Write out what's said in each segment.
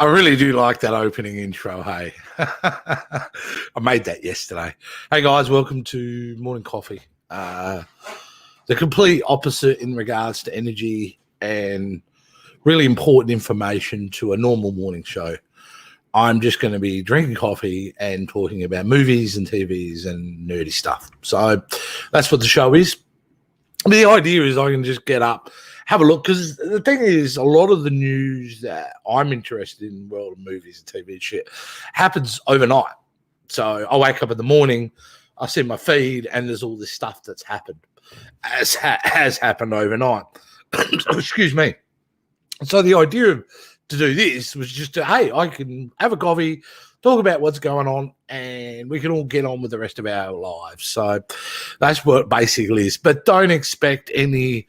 I really do like that opening intro, hey. I made that yesterday. Hey, guys, welcome to Morning Coffee. The complete opposite in regards to energy and really important information to a normal morning show. I'm just going to be drinking coffee and talking about movies and TVs and nerdy stuff. So that's what the show is. The idea is I can just get up, have a look, because the thing is, a lot of the news that I'm interested in the world of movies and TV shit happens overnight. So I wake up in the morning, I see my feed, and there's all this stuff that's happened, has happened overnight. Excuse me. So the idea to do this was just to, hey, I can have a coffee, talk about what's going on, and we can all get on with the rest of our lives. So that's what it basically is. But don't expect any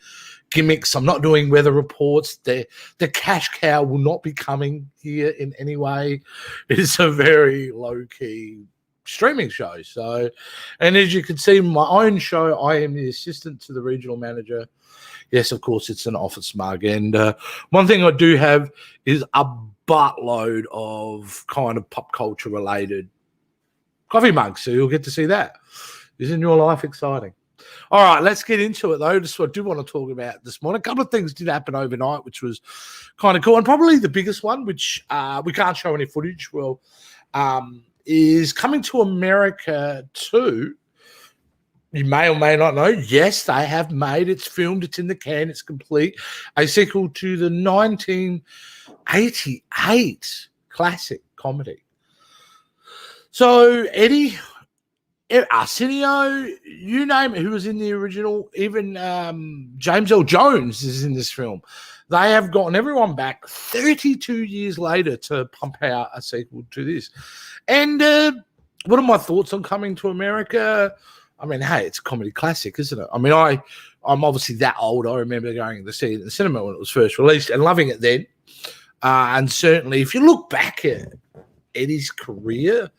gimmicks. I'm not doing weather reports. The cash cow will not be coming here in any way. It is a very low-key streaming show. So, and as you can see, my own show, I am the assistant to the regional manager. Yes, of course, it's an office mug. And one thing I do have is a buttload of kind of pop culture related coffee mugs. So you'll get to see that. Isn't your life exciting? All right, let's get into it, though. Just what I do want to talk about this morning. A couple of things did happen overnight, which was kind of cool. And probably the biggest one, which we can't show any footage, is coming to America too. You may or may not know, yes, they have made, it's filmed, it's in the can, it's complete, a sequel to the 1988 classic comedy. So, Eddie, Arsenio, you name it, who was in the original, even James L. Jones is in this film. They have gotten everyone back 32 years later to pump out a sequel to this. And what are my thoughts on Coming to America? I mean, hey, it's a comedy classic, isn't it? I mean, I'm obviously that old. I remember going to see it in the cinema when it was first released and loving it then. And certainly, if you look back at Eddie's career,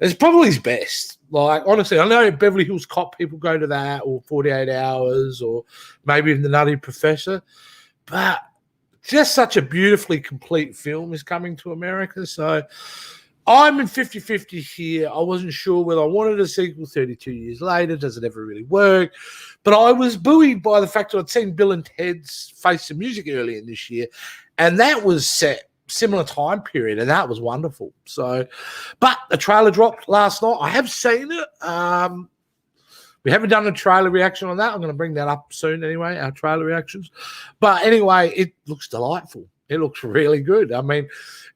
it's probably his best. Like, honestly, I know Beverly Hills Cop, people go to that, or 48 Hours, or maybe even The Nutty Professor. But just such a beautifully complete film is Coming to America. So I'm in 50-50 here. I wasn't sure whether I wanted a sequel 32 years later. Does it ever really work? But I was buoyed by the fact that I'd seen Bill and Ted's Face the Music earlier in this year, and that was set similar time period, and that was wonderful. So, but the trailer dropped last night. I have seen it. We haven't done a trailer reaction on that. I'm going to bring that up soon anyway, our trailer reactions. But anyway, it looks delightful. It looks really good. I mean,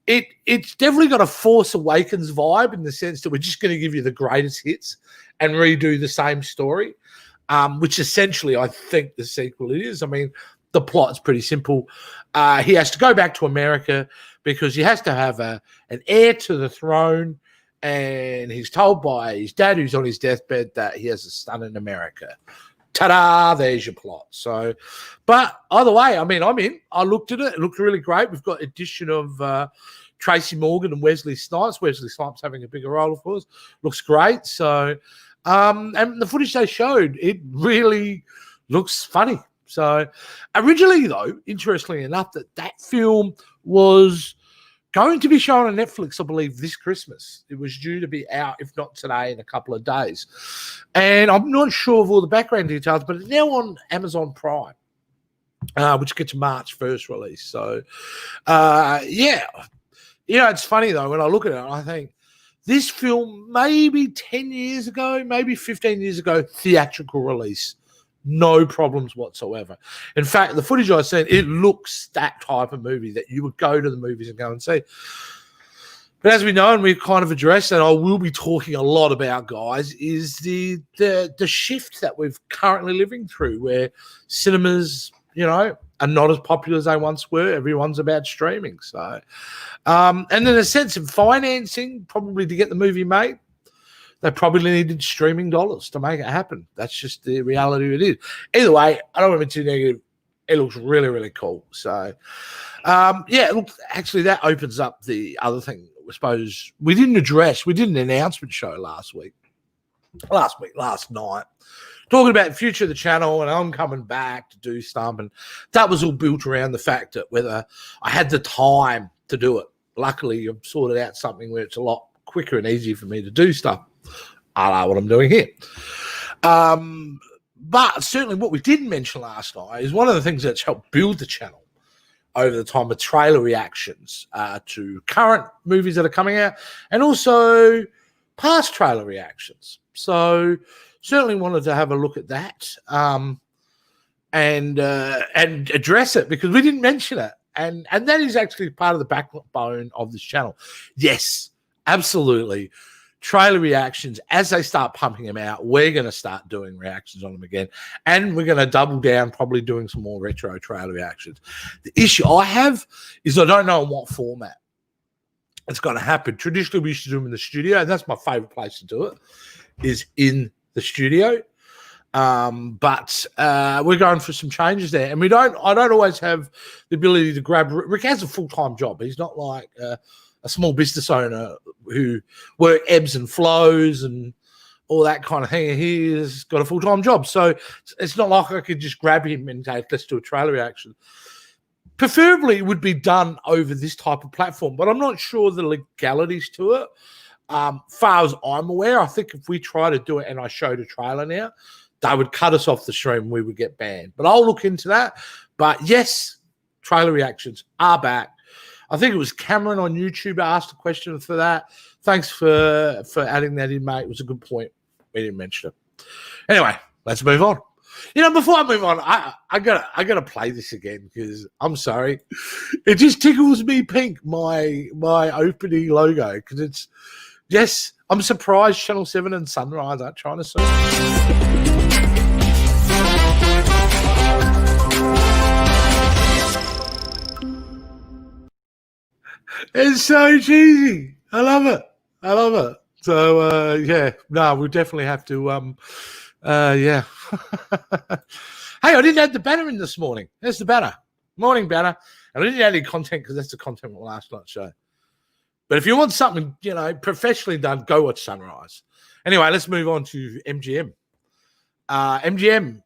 it's definitely got a Force Awakens vibe in the sense that we're just going to give you the greatest hits and redo the same story, which essentially I think the sequel is. I mean, the plot's pretty simple. He has to go back to America because he has to have an heir to the throne, and he's told by his dad, who's on his deathbed, that he has a son in America. Ta-da, there's your plot. So, but either way, I mean, I'm in. I looked at it. It looked really great. We've got addition of Tracy Morgan and Wesley Snipes. Wesley Snipes having a bigger role, of course. Looks great. So, and the footage they showed, it really looks funny. So, originally, though, interestingly enough, that film was going to be shown on Netflix, I believe, this Christmas. It was due to be out, if not today, in a couple of days. And I'm not sure of all the background details, but it's now on Amazon Prime, which gets March 1st release. So, yeah. You know, it's funny, though, when I look at it, I think this film, maybe 10 years ago, maybe 15 years ago, theatrical release. No problems whatsoever. In fact, the footage I seen, it looks that type of movie that you would go to the movies and go and see. But as we know, and we've kind of addressed, and I will be talking a lot about, guys, is the shift that we're currently living through, where cinemas, you know, are not as popular as they once were. Everyone's about streaming. So, and in a sense of financing, probably to get the movie made, they probably needed streaming dollars to make it happen. That's just the reality it is. Either way, I don't want to be too negative. It looks really, really cool. So, yeah, look, actually, that opens up the other thing. I suppose we didn't address. We did an announcement show last night, talking about the future of the channel, and I'm coming back to do stuff. And that was all built around the fact that whether I had the time to do it. luckily I've sorted out something where it's a lot quicker and easier for me to do stuff. I know what I'm doing here. But certainly what we didn't mention last night is one of the things that's helped build the channel over the time of trailer reactions to current movies that are coming out and also past trailer reactions. So certainly wanted to have a look at that and address it because we didn't mention it. And that is actually part of the backbone of this channel. Yes, absolutely. Trailer reactions, as they start pumping them out, we're going to start doing reactions on them again. And we're going to double down, probably doing some more retro trailer reactions. The issue I have is I don't know in what format it's going to happen. Traditionally, we used to do them in the studio, and that's my favorite place to do it, is in the studio. But we're going for some changes there. And I don't always have the ability to grab. Rick has a full-time job. He's not like a small business owner who work ebbs and flows and all that kind of thing. He's got a full-time job. So it's not like I could just grab him and say, let's do a trailer reaction. Preferably it would be done over this type of platform, but I'm not sure the legalities to it. Far as I'm aware, I think if we try to do it and I showed a trailer now, they would cut us off the stream. We would get banned. But I'll look into that. But yes, trailer reactions are back. I think it was Cameron on YouTube asked a question for that. Thanks for adding that in, mate. It was a good point. We didn't mention it. Anyway, let's move on. You know, before I move on, I gotta play this again because I'm sorry. It just tickles me pink, my opening logo, because it's yes, I'm surprised Channel 7 and Sunrise aren't trying to see. It's so cheesy. I love it. So yeah, no, we definitely have to yeah. Hey, I didn't add the banner in this morning. There's the banner. Morning banner. And I didn't add any content because that's the content from last night's show. But if you want something, you know, professionally done, go watch Sunrise. Anyway, let's move on to MGM. MGM,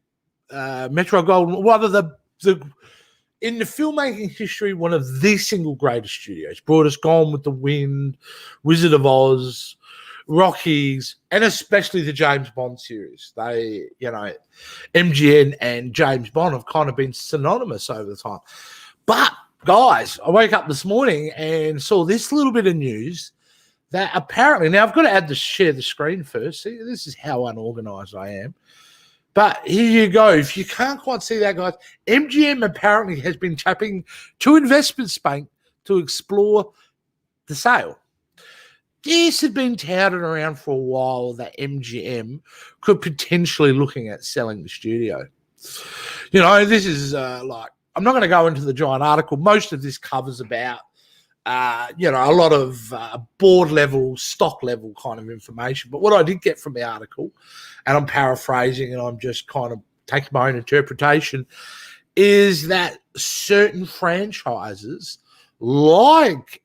Metro Goldwyn, one of the in the filmmaking history, one of the single greatest studios. Brought us Gone with the Wind, Wizard of Oz, Rockies, and especially the James Bond series. They, you know, MGM and James Bond have kind of been synonymous over the time. But, guys, I woke up this morning and saw this little bit of news that apparently, now I've got to share the screen first. See, this is how unorganized I am. But here you go. If you can't quite see that, guys, MGM apparently has been tapping to investment bank to explore the sale. This had been touted around for a while that MGM could potentially looking at selling the studio. You know, this is like, I'm not going to go into the giant article. Most of this covers about, you know, a lot of board level, stock level kind of information. But what I did get from the article, and I'm paraphrasing and I'm just kind of taking my own interpretation, is that certain franchises like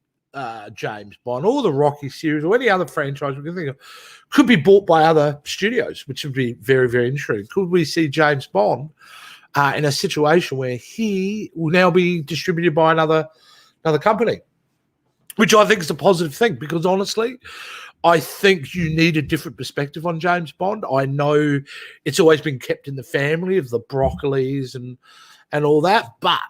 James Bond or the Rocky series or any other franchise we can think of could be bought by other studios, which would be very, very interesting. Could we see James Bond in a situation where he will now be distributed by another company? Which I think is a positive thing because honestly, I think you need a different perspective on James Bond. I know it's always been kept in the family of the Broccolis and all that, but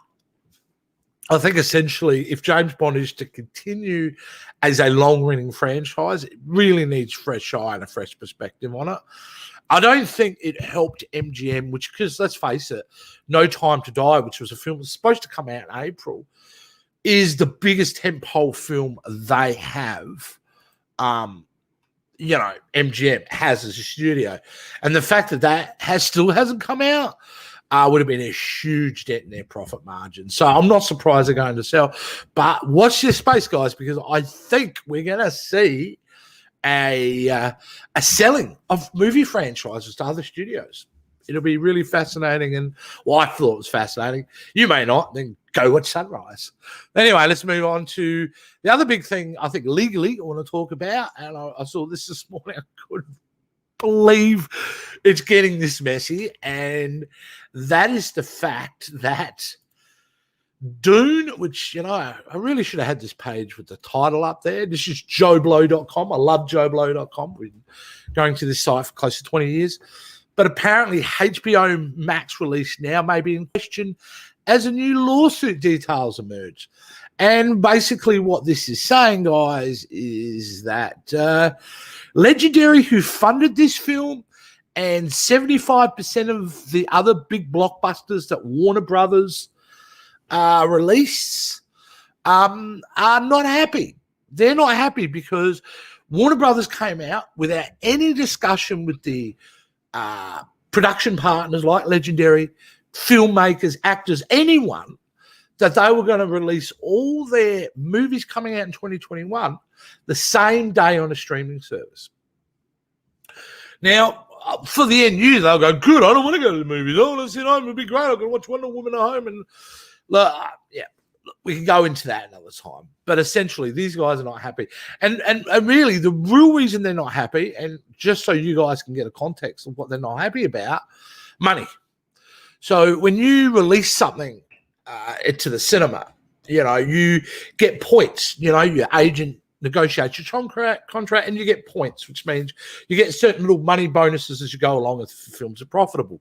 I think essentially if James Bond is to continue as a long-running franchise, it really needs fresh eye and a fresh perspective on it. I don't think it helped MGM, which, because let's face it, No Time to Die, which was a film that was supposed to come out in April, is the biggest tentpole film they have. You know, MGM has as a studio, and the fact that still hasn't come out would have been a huge dent in their profit margin. So I'm not surprised they're going to sell. But watch this space, guys, because I think we're going to see a selling of movie franchises to other studios. It'll be really fascinating, and well, I thought it was fascinating. You may not, then go watch Sunrise. Anyway, let's move on to the other big thing I think legally I want to talk about, and I saw this morning. I couldn't believe it's getting this messy, and that is the fact that Dune, which, I really should have had this page with the title up there. This is joeblow.com. I love joeblow.com. We've been going to this site for close to 20 years. But apparently HBO Max release now may be in question as a new lawsuit details emerge. And basically what this is saying, guys, is that Legendary, who funded this film, and 75% of the other big blockbusters that Warner Brothers released are not happy. They're not happy because Warner Brothers came out without any discussion with the production partners like Legendary, filmmakers, actors, anyone, that they were going to release all their movies coming out in 2021 the same day on a streaming service. Now, for the end user, they'll go, good, I don't want to go to the movies. I want to sit home. It'll be great. I can watch Wonder Woman at home. And we can go into that another time. But essentially, these guys are not happy. And really, the real reason they're not happy, and just so you guys can get a context of what they're not happy about, money. So when you release something to the cinema, you get points. Your agent negotiates your contract and you get points, which means you get certain little money bonuses as you go along if films are profitable.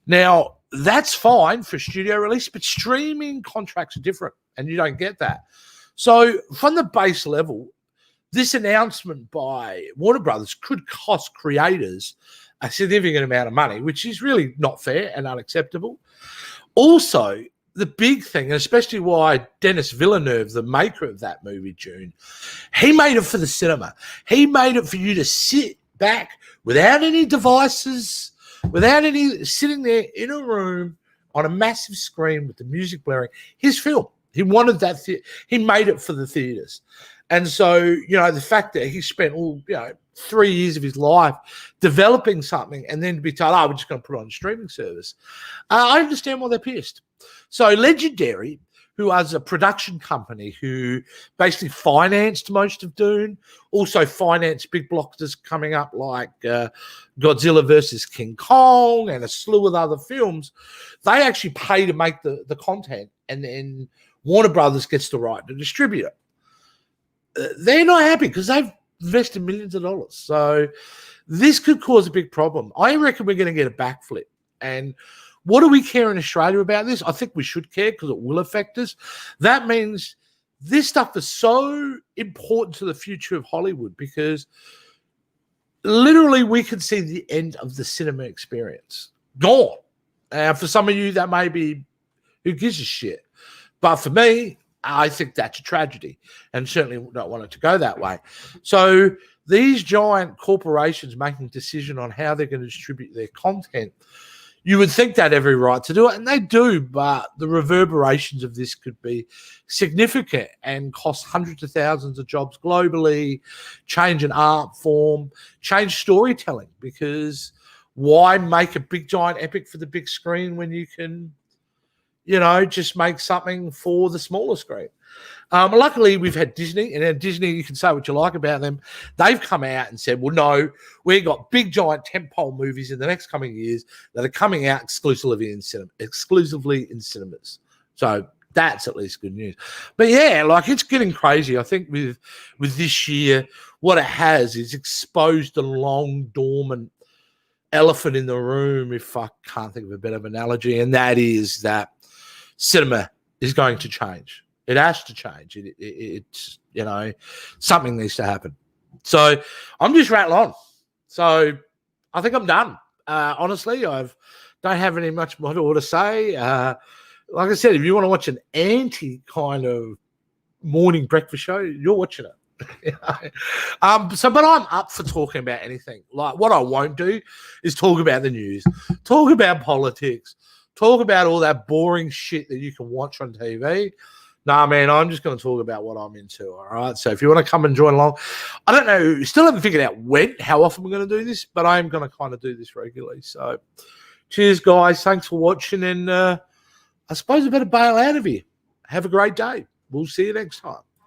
Now, that's fine for studio release, but streaming contracts are different and you don't get that. So from the base level, this announcement by Warner Brothers could cost creators a significant amount of money, which is really not fair and unacceptable. Also, the big thing, and especially why Denis Villeneuve, the maker of that movie, Dune, he made it for the cinema. He made it for you to sit back without any devices, without any, sitting there in a room on a massive screen with the music blaring. His film. He wanted that. He made it for the theaters. And so, the fact that he spent all, 3 years of his life developing something and then to be told, we're just going to put it on a streaming service. I understand why they're pissed. So Legendary, who has a production company who basically financed most of Dune, also financed big blockbusters coming up like Godzilla versus King Kong and a slew of other films, they actually pay to make the content, and then Warner Brothers gets the right to distribute it. They're not happy because they've invested millions of dollars. So this could cause a big problem. I reckon we're going to get a backflip. And what do we care in Australia about this? I think we should care because it will affect us. That means this stuff is so important to the future of Hollywood because literally we could see the end of the cinema experience. Gone. For some of you, that may be, who gives a shit? But for me, I think that's a tragedy and certainly don't want it to go that way. So these giant corporations making a decision on how they're going to distribute their content, you would think they had every right to do it, and they do, but the reverberations of this could be significant and cost hundreds of thousands of jobs globally, change an art form, change storytelling, because why make a big giant epic for the big screen when you can just make something for the smaller screen? Luckily, we've had Disney, and at Disney, you can say what you like about them. They've come out and said, well, no, we've got big, giant tentpole movies in the next coming years that are coming out exclusively in cinemas. So that's at least good news. But yeah, it's getting crazy. I think with this year, what it has is exposed a long dormant elephant in the room, if I can't think of a better analogy, and that is that cinema is going to change. It has to change. It's something needs to happen. So I'm just rattling on. So I think I'm done. Honestly, don't have any much more to say. Like I said, if you want to watch an anti kind of morning breakfast show, you're watching it. But I'm up for talking about anything. Like, what I won't do is talk about the news, talk about politics, talk about all that boring shit that you can watch on TV. Nah, man, I'm just going to talk about what I'm into, all right? So if you want to come and join along, I don't know, still haven't figured out how often we're going to do this, but I am going to kind of do this regularly. So cheers, guys. Thanks for watching, and I suppose I better bail out of here. Have a great day. We'll see you next time.